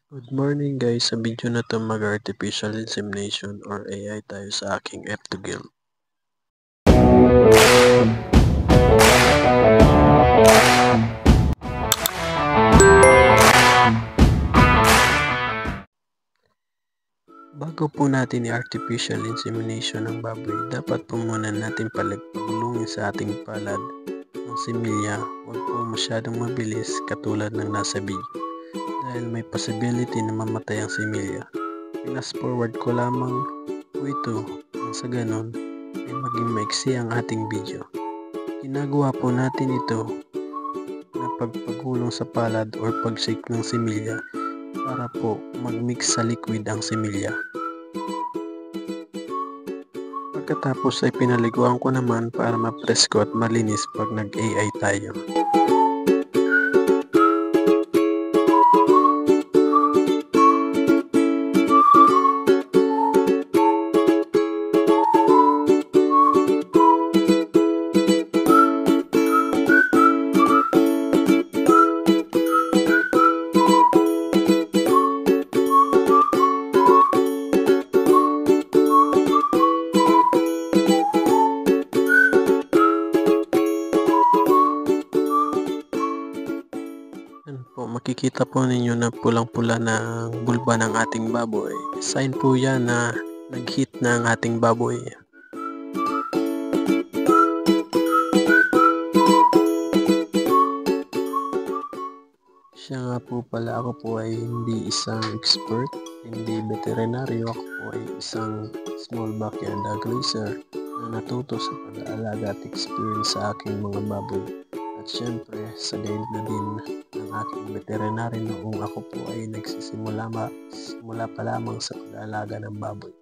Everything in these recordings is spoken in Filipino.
Good morning guys, sa video na to mag-artificial insemination or AI tayo sa aking F2GIL. Bago po natin i-artificial insemination ng baboy, dapat po muna natin pagulungin sa ating palad ng similya. Huwag po masyadong mabilis katulad ng nasa video, dahil may possibility na mamatay ang similya. Pinas forward ko lamang po ito nang sa ganon ay maging maiksi ang ating video. Ginagawa po natin ito na pagpagulong sa palad or pag-shake ng similya para po mag-mix sa liquid ang similya. Pagkatapos ay pinaliguan ko naman para mapresko at malinis pag nag-AI tayo. Makikita po ninyo na pulang-pula na ang bulba ng ating baboy. Sign po yan na nag-hit na ang ating baboy. Siya nga po pala, ako po ay hindi isang expert, hindi veterinaryo. Ako po ay isang small backyard dog raiser na natuto sa pag-aalaga at experience sa aking mga baboy. At syempre, sa gayon na din ng aking veterinary noong ako po ay nagsisimula pa lamang sa pag-aalaga ng baboy.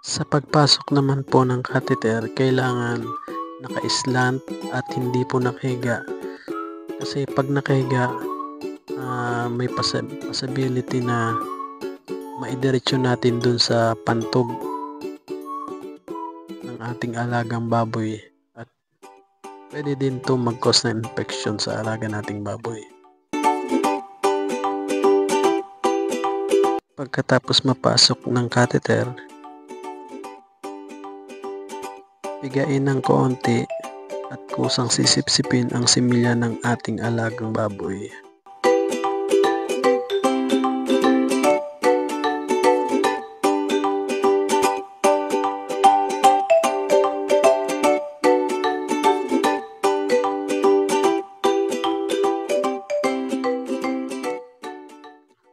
Sa pagpasok naman po ng catheter, kailangan naka-slant at hindi po nakahiga. Kasi pag nakahiga, may possibility na maidiretso natin dun sa pantog ng ating alagang baboy. At pwede din to mag-cause ng infection sa alaga nating baboy. Pagkatapos mapasok ng catheter, pigain ng konti at kusang sisipsipin ang similya ng ating alagang baboy.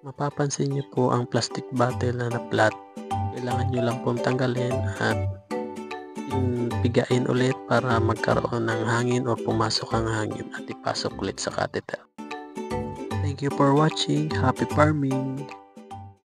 Mapapansin niyo po ang plastic bottle na na-flat. Kailangan nyo lang pong tanggalin at pigain ulit para magkaroon ng hangin o pumasok ang hangin at ipasok ulit sa catheter. Thank you for watching. Happy farming!